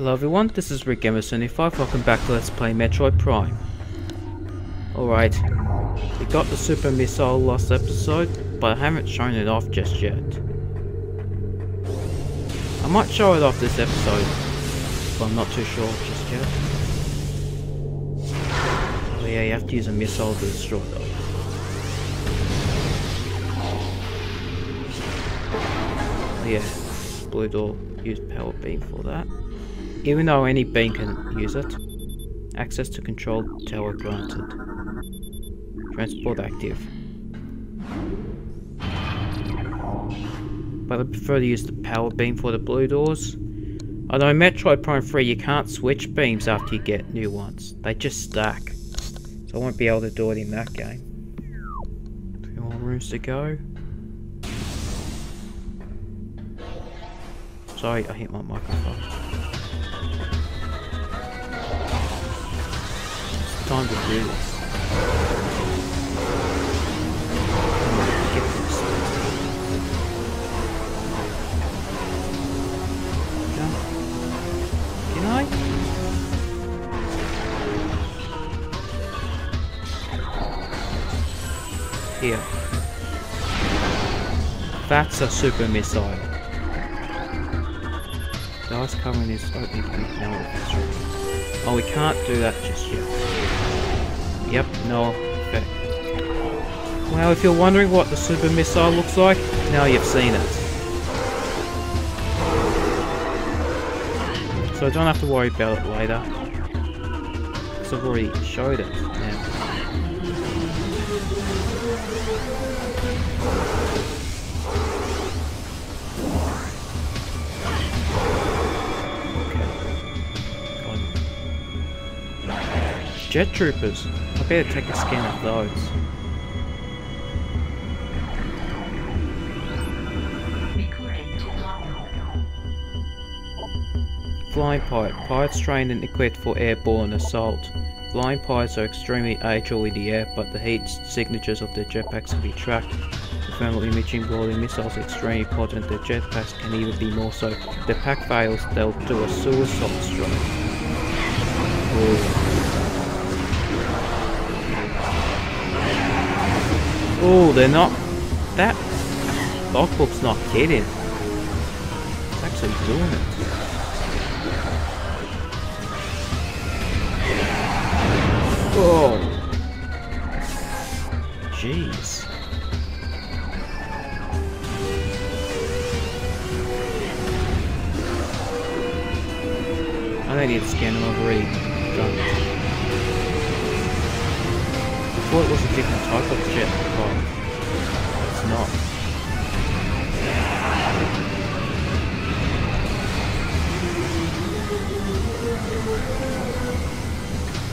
Hello everyone, this is RickGamer75, welcome back to Let's Play Metroid Prime. Alright, we got the super missile last episode, but I haven't shown it off just yet. I might show it off this episode, but I'm not too sure just yet. Oh yeah, you have to use a missile to destroy those. Oh yeah, blue door, use power beam for that. Even though any beam can use it. Access to control tower granted. Transport active. But I prefer to use the power beam for the blue doors. Although in Metroid Prime 3 you can't switch beams after you get new ones. They just stack. So I won't be able to do it in that game. 3 more rooms to go. Sorry, I hit my microphone. Time to do this. Get this. Can I? Here. That's a super missile. The ice covering is opening now. Oh, we can't do that just yet. Yep, no effect. Well, if you're wondering what the super missile looks like, now you've seen it. So I don't have to worry about it later. Because I've already showed it now. Jet troopers. I better take a scan of those. Flying pirate. Pirates trained and equipped for airborne assault. Flying pirates are extremely agile in the air, but the heat signatures of their jetpacks can be tracked. The thermal imaging boarding missiles are extremely potent. Their jetpacks can even be more so. If the pack fails, they'll do a suicide strike. Ooh. Oh, they're not. That logbook's not kidding. It's actually doing it. Oh, jeez. I don't need to scan them. I've already done it. I thought it was a different type of jet, but it's not.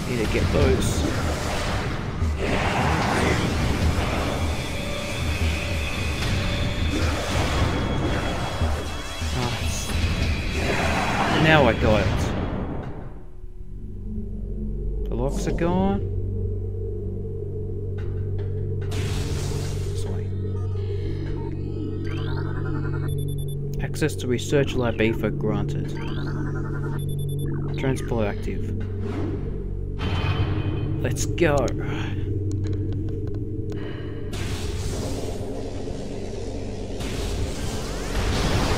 Need to get those. Oh, now I got it. The locks are gone. Access to Research Lab Ether granted. Transport active. Let's go.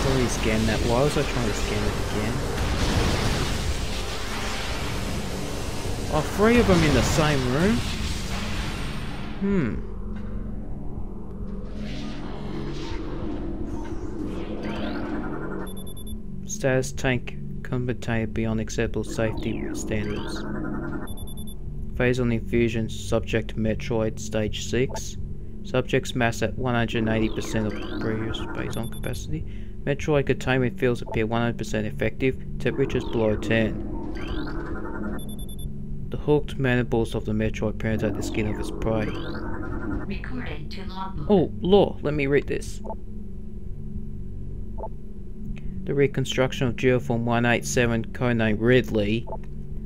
Already scanned that. Why was I trying to scan it again? Oh, 3 of them in the same room? Status tank contained beyond acceptable safety standards. Phase on infusion, subject Metroid stage 6. Subject's mass at 180% of previous phase-on capacity. Metroid containment fields appear 100% effective. Temperatures below 10. The hooked mandibles of the Metroid penetrate the skin of its prey. Oh, lore, let me read this. The reconstruction of Geoform 187, codename Ridley,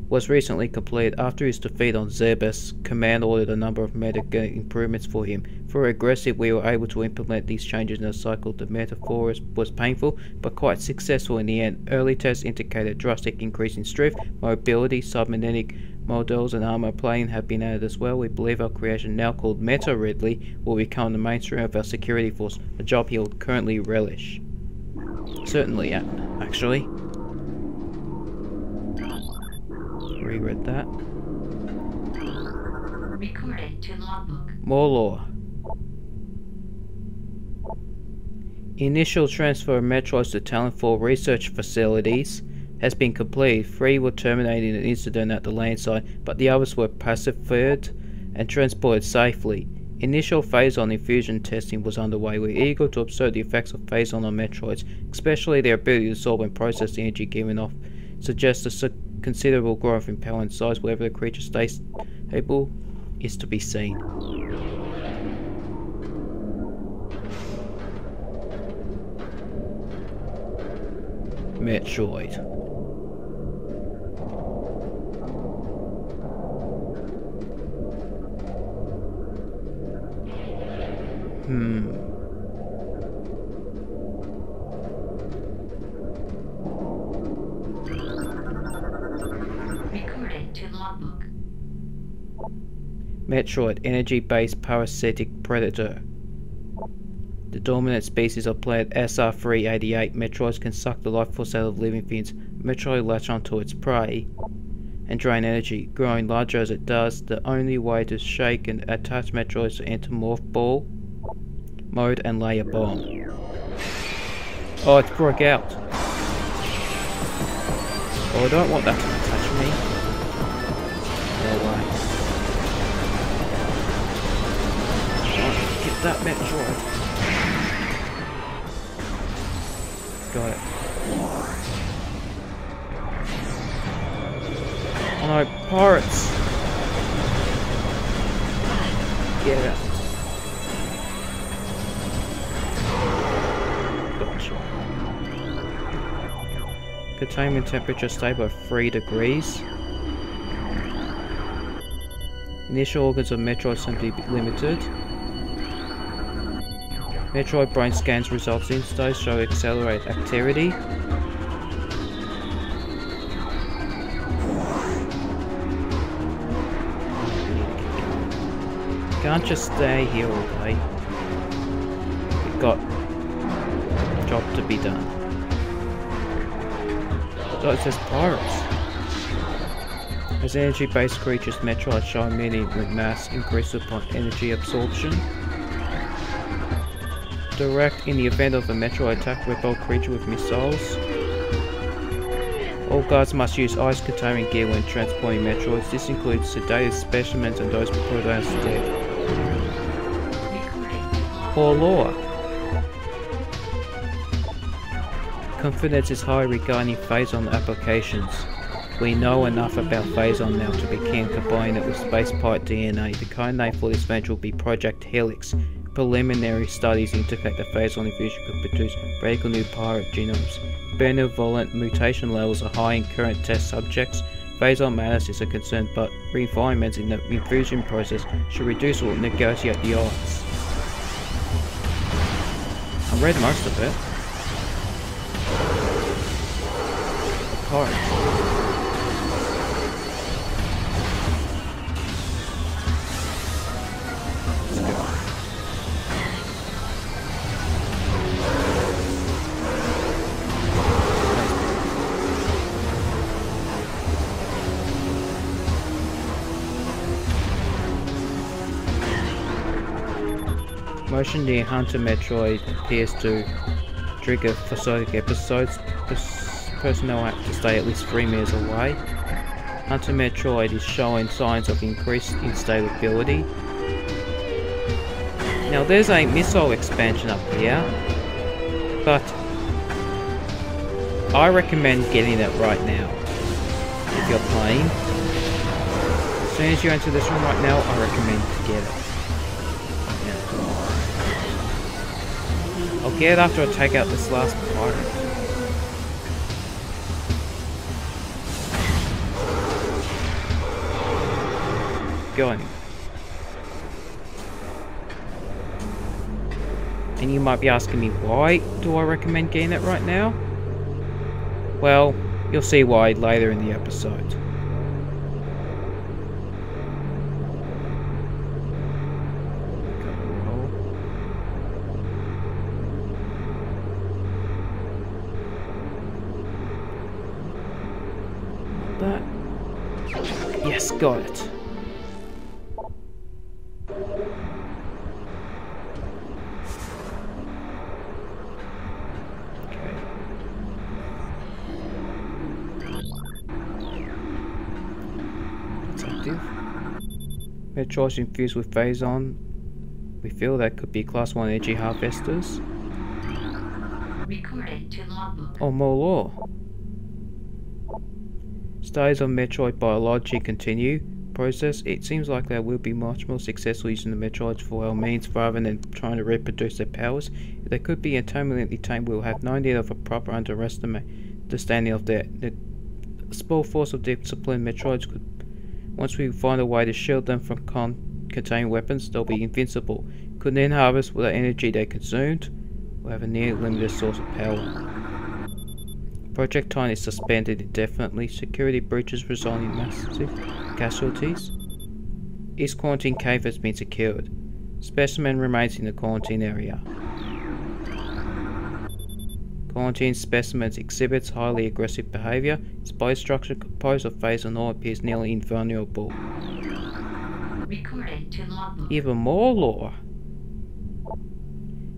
was recently completed. After his defeat on Zebes, Command ordered a number of meta improvements for him. For aggressive, we were able to implement these changes in a cycle. The metaphor was painful, but quite successful in the end. Early tests indicated a drastic increase in strength, mobility, submagnetic models and armor plating have been added as well. We believe our creation, now called Meta Ridley, will become the mainstream of our security force, a job he'll currently relish. Certainly, actually. Reread that. Recorded to logbook. More lore. Initial transfer of Metroids to Talon 4 research facilities has been completed. 3 were terminated in an incident at the land site, but the others were pacified and transported safely. Initial phazon infusion testing was underway. We're eager to observe the effects of phazon on Metroids, especially their ability to absorb and process the energy given off. Suggests a considerable growth in power and size. Whether the creature stays stable is to be seen. Metroid. Recorded to logbook. Metroid, energy-based parasitic predator. The dominant species of planet SR388. Metroids can suck the life force out of living things. Metroid latch onto its prey and drain energy. Growing larger as it does, the only way to shake and attach Metroids is to enter morph ball mode and lay a bomb. Oh, it's broke out. Oh, I don't want that to touch me. No way. Oh, get that Metroid. Got it. Oh no, pirates! Get it. Gotcha. Containment temperature stable at 3 degrees. Initial organs of Metroid seem to be limited. Metroid brain scans results in stage show accelerated activity. Can't just stay here all day. We've got a job to be done. So it says pirates. As energy-based creatures, Metroid show immediately with mass increase upon energy absorption. Direct in the event of a Metroid attack, repel creature with missiles. All guards must use ice containment gear when transporting Metroids. This includes sedated specimens and those pronounced dead. Poor lore. Confidence is high regarding phazon applications. We know enough about phazon now to begin combining it with space pirate DNA. The code name for this venture will be Project Helix. Preliminary studies indicate that phazon infusion could produce radical new pirate genomes. Benevolent mutation levels are high in current test subjects. Phazon madness is a concern, but refinements in the infusion process should reduce or negotiate the odds. I read most of it. Pirates. Motion near Hunter Metroid appears to trigger episodic episodes. Personnel have to stay at least 3 meters away. Hunter Metroid is showing signs of increased instability. Now there's a missile expansion up here, but I recommend getting it right now if you're playing. As soon as you enter this room right now, I recommend to get it. I'll get it after I take out this last pirate. going. And you might be asking me, why do I recommend getting it right now? Well, you'll see why later in the episode. That. Yes, got it. Metroids infused with Phazon. We feel that could be Class 1 energy harvesters. Recorded to logbook. Or more lore. Studies of Metroid biology continue. Process. It seems like they will be much more successful using the Metroids for our means rather than trying to reproduce their powers. If they could be intelligently tamed, we will have no need of a proper understanding of the spore force of disciplined Metroids could. Once we find a way to shield them from contained weapons, they'll be invincible. Could then harvest the energy they consumed. We'll have a near limitless source of power. Project Titan is suspended indefinitely. Security breaches result in massive casualties. East Quarantine Cave has been secured. Specimen remains in the quarantine area. Quarantine specimens exhibits highly aggressive behavior. Its body structure composed of Phazon ore appears nearly invulnerable. Recorded to logbook. Even more lore.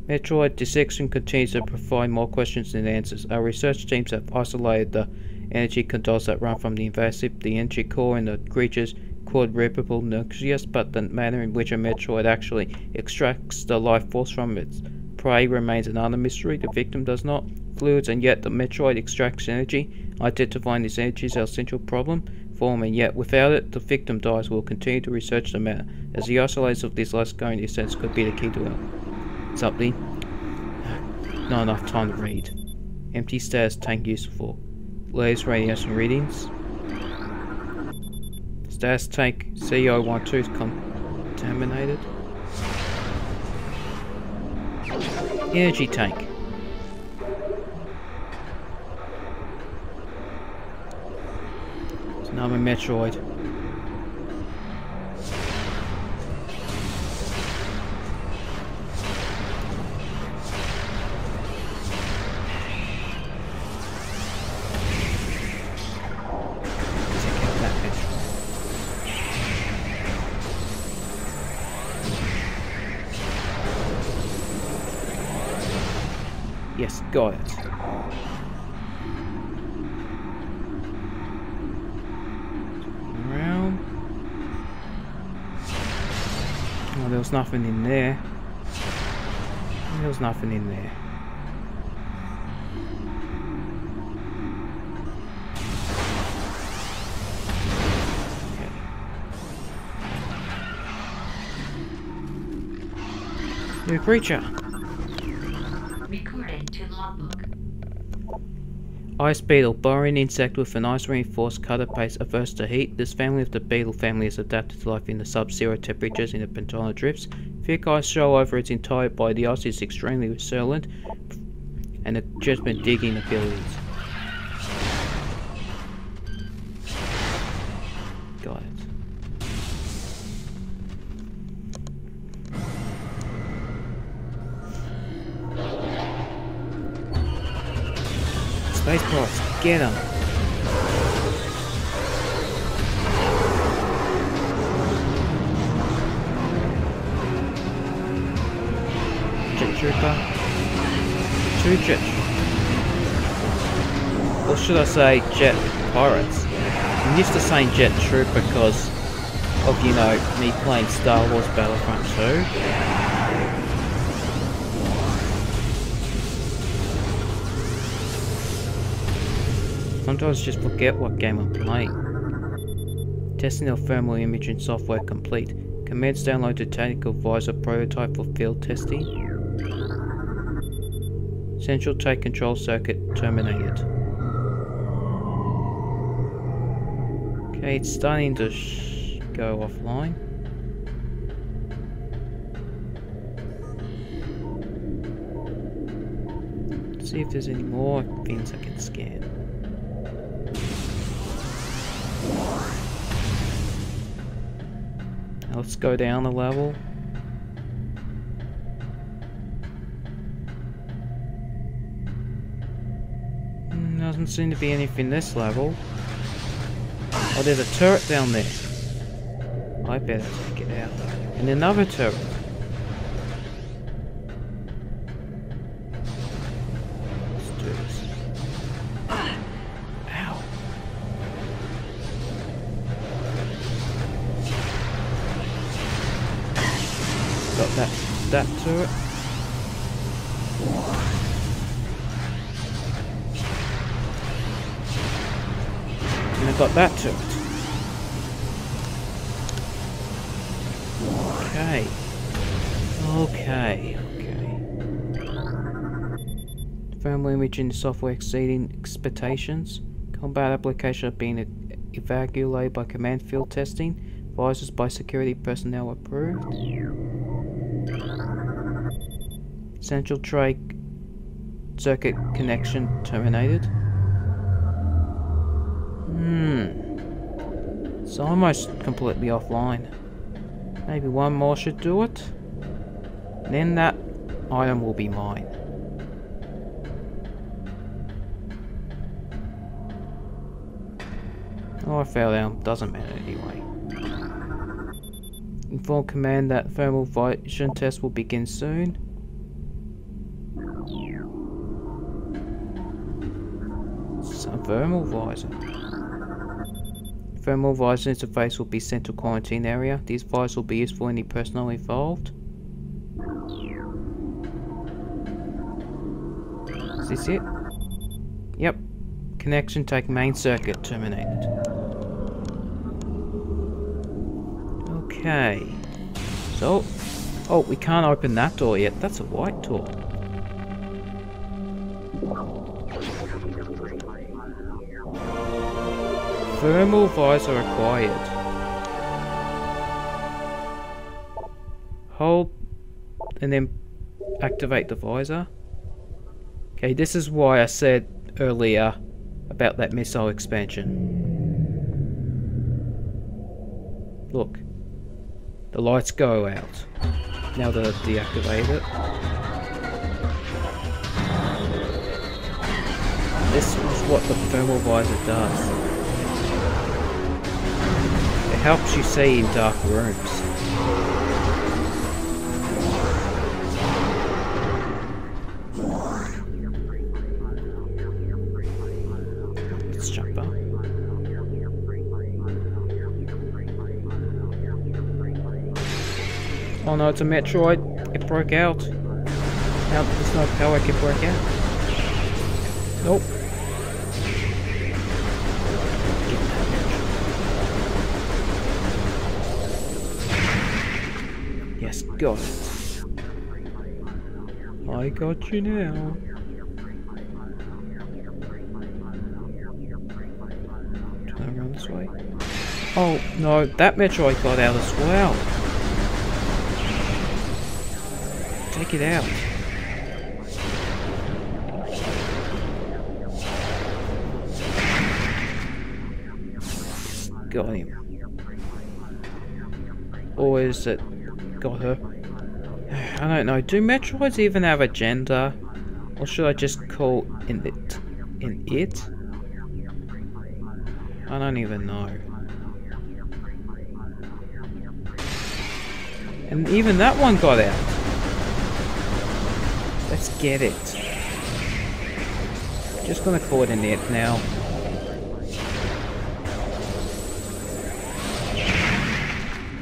Metroid dissection continues to provide more questions than answers. Our research teams have isolated the energy conduits that run from the invasive, the energy core, and the creature's quadrupedal nucleus, but the manner in which a Metroid actually extracts the life force from its prey remains another mystery. The victim does not. Fluids, and yet the Metroid extracts energy. Identifying this energy is our central problem for him, and yet without it, the victim dies. We'll continue to research the matter, as the isolation of this less-going essence could be the key to it. Something. Not enough time to read. Empty status tank useful. Latest radiation readings. Status tank CO12 contaminated. Energy tank. It's another Metroid. Yes, got it. Around. Oh, there was nothing in there. There was nothing in there. Okay. New creature. Recorded to logbook. Ice beetle, burrowing insect with an ice-reinforced carapace averse to heat. This family of the beetle family is adapted to life in the sub-zero temperatures in the Pentana drifts. Thick ice show over its entire body. The ice is extremely resilient and a judgment digging abilities. Got it. Space Pirates, get him! Jet Trooper. Two Jet. Or should I say Jet Pirates? I'm used to saying Jet Trooper because of, you know, me playing Star Wars Battlefront 2. Sometimes I just forget what game I'm playing. Testing of thermal imaging software complete. Commence download to Technical Advisor prototype for field testing. Central take control circuit terminated. Okay, it's starting to go offline. See if there's any more things I can scan. Now let's go down a level. Doesn't seem to be anything this level. Oh, there's a turret down there. I better take it out. And another turret. Let's do this. Ow. Got that turret. And I got that turret. Okay. Thermal imaging software exceeding expectations. Combat application are being evaluated by command field testing. Visors by security personnel approved. Central tray circuit connection terminated. It's almost completely offline. Maybe one more should do it. Then that item will be mine. Oh, I fell down. Doesn't matter anyway. Inform command that thermal vision test will begin soon. Some thermal visor. Thermal visor interface will be sent to quarantine area. These visors will be used for any personnel involved. Is this it? Yep. Connection take main circuit terminated. Okay. So, oh, we can't open that door yet. That's a white door. Thermal visor acquired. Hold and then activate the visor. Okay, this is why I said earlier about that missile expansion. Look, the lights go out now that I've deactivated it. This is what the thermal visor does. It helps you see in dark rooms. Let's jump up. Oh no, it's a Metroid. It broke out. Now there's no power, it can break out. Nope. Yes, got it. I got you now. Turn around this way. Oh no, that Metroid got out as well. Take it out. Got him. Or is it got her? I don't know. Do Metroids even have a gender? Or should I just call it? I don't even know. And even that one got out. Let's get it. Just gonna call it an it now.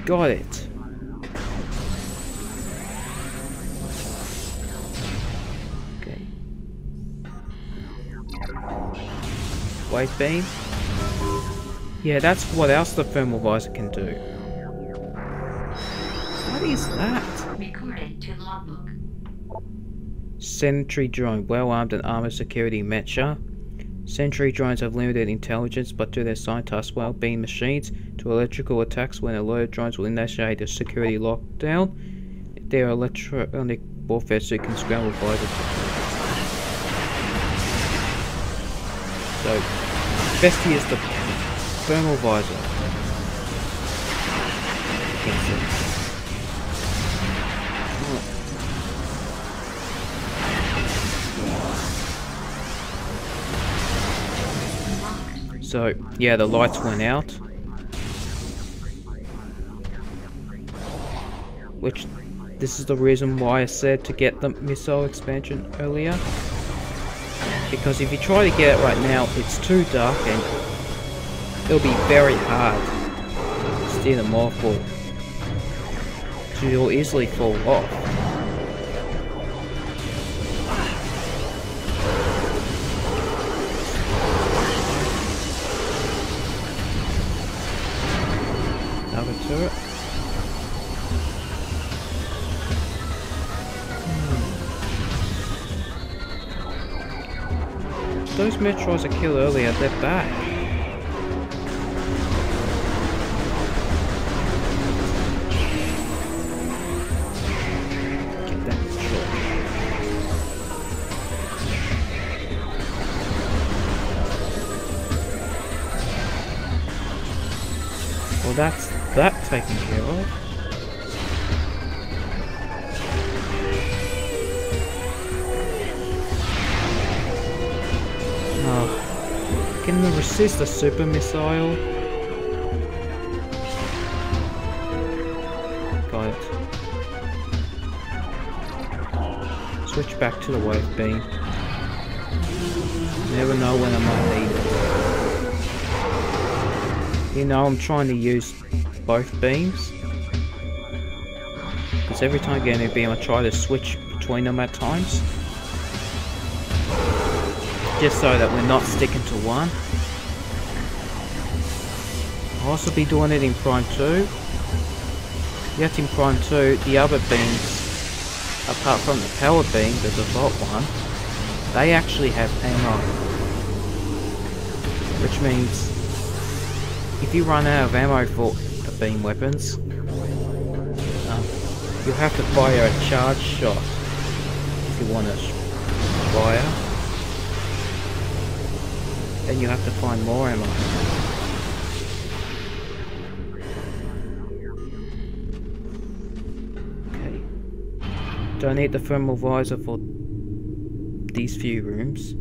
Got it. Okay. Wave beam. Yeah, that's what else the thermal visor can do. What is that? Recorded to logbook. Sentry drone, well armed and armored security mecha. Sentry drones have limited intelligence but do their assigned tasks well, being machines to electrical attacks. When alerted, drones will initiate a security lockdown. Their electronic warfare suit can scramble visor. So, best to use the thermal visor. Against it. So, yeah, the lights went out. Which, this is the reason why I said to get the missile expansion earlier. Because if you try to get it right now, it's too dark and it'll be very hard to steer the mothball. So you'll easily fall off. Another turret. Those Metroids I killed earlier, they're back. Get that Metroid. Well, that's that taken care of. Can we resist a super missile? Got it. Switch back to the wave beam. Never know when I might need it. You know, I'm trying to use both beams. Because every time I get a new beam, I try to switch between them at times. Just so that we're not sticking to one. I'll also be doing it in Prime 2. Yet in Prime 2, the other beams, apart from the power beam, the default one, they actually have ammo. Which means, if you run out of ammo for the beam weapons, you'll have to fire a charge shot if you want to fire. Then you have to find more ammo. Okay. Don't need the thermal visor for these few rooms.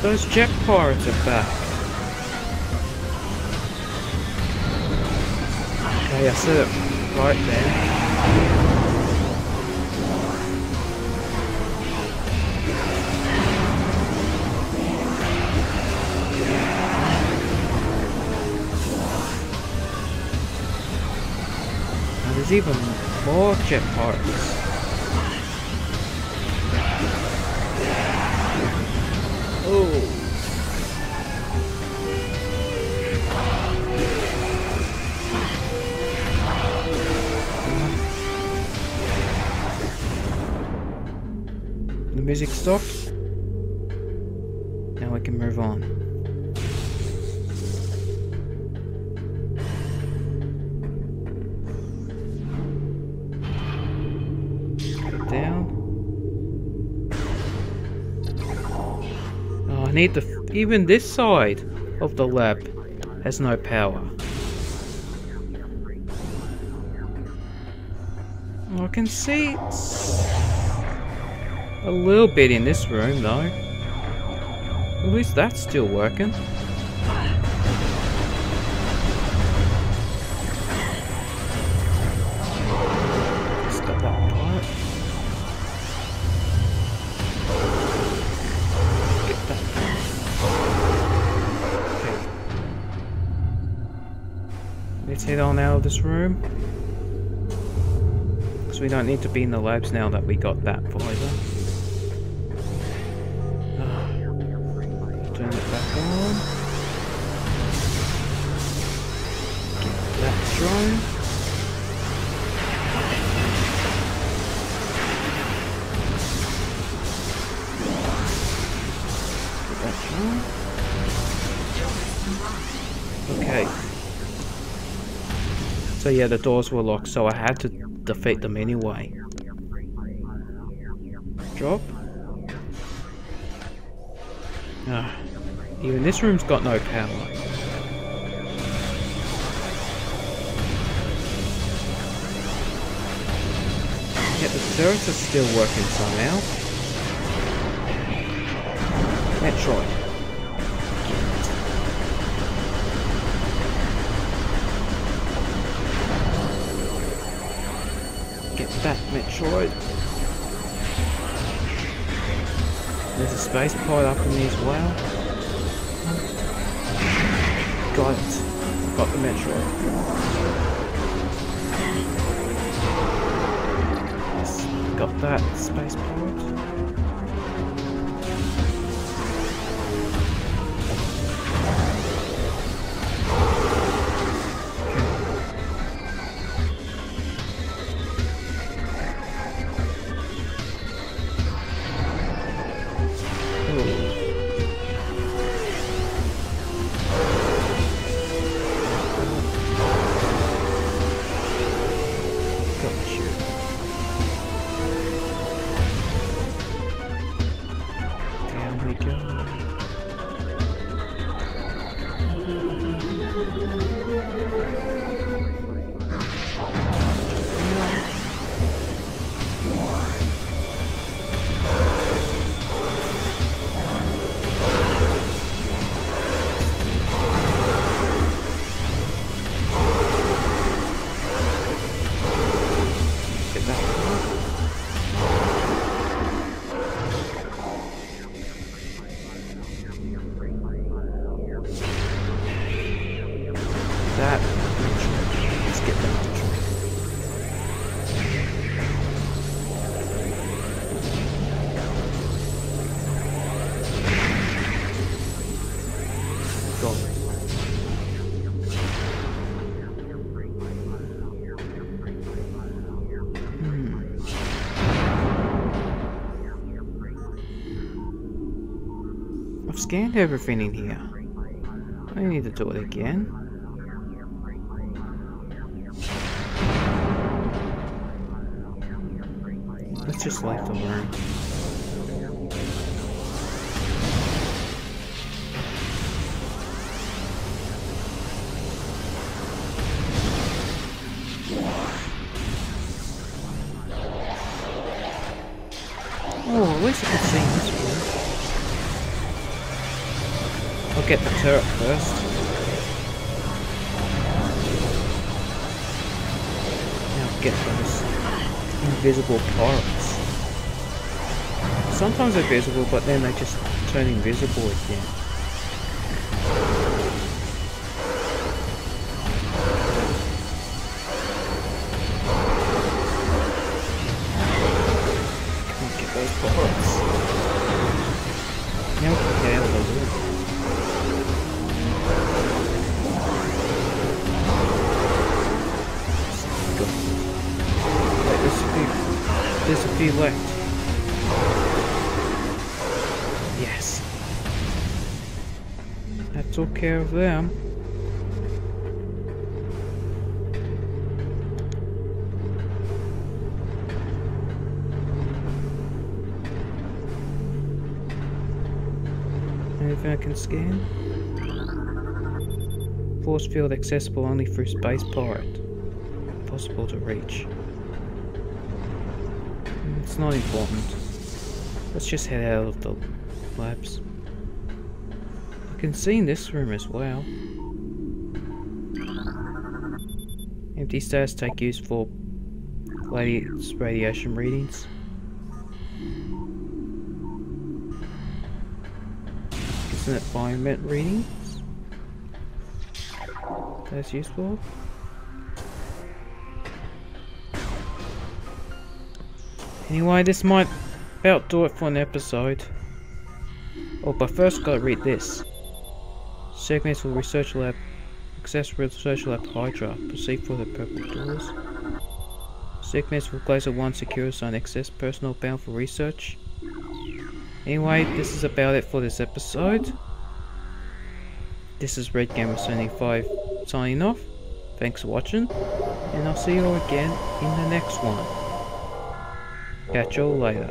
Those jet pirates are back. Okay, I said it right there. There's even more jet pirates. Oh. The music stopped. Now we can move on. I need the even this side of the lab has no power. I can see a little bit in this room though. At least that's still working. Stop that part. Let's head on out of this room. Because we don't need to be in the labs now that we got that visor. Turn it back on. Get that drone. Get that drone. Okay. So yeah, the doors were locked, so I had to defeat them anyway. Drop. Even this room's got no power. Yet the turrets are still working somehow. Metroid. Get that, Metroid. There's a space pod up in there as well. Got it. Got the Metroid. Yes, got that space pod. I've scanned everything in here. I don't need to do it again. Let's just leave the room. Oh, at least I can see this one. I'll get the turret first. Now get those invisible pirates. Sometimes they're visible, but then they just turn invisible again. Can't get those pirates. Now what the hell are they doing? There's a few left. Yes. That took care of them. Anything I can scan? Force field accessible only through space pirate. Impossible to reach. It's not important. Let's just head out of the labs. You can see in this room as well. Empty status take use for radiation readings. Isn't it biomet readings? That's useful. Anyway, this might about do it for an episode. Oh, but first gotta read this. Segments for Research Lab. Access Research Lab Hydra. Proceed for the purple doors. Segments for Glazer 1 Secure Zone. Access personnel bound for research. Anyway, this is about it for this episode. This is Red Gamer 75 signing off. Thanks for watching, and I'll see you all again in the next one. Catch you all later.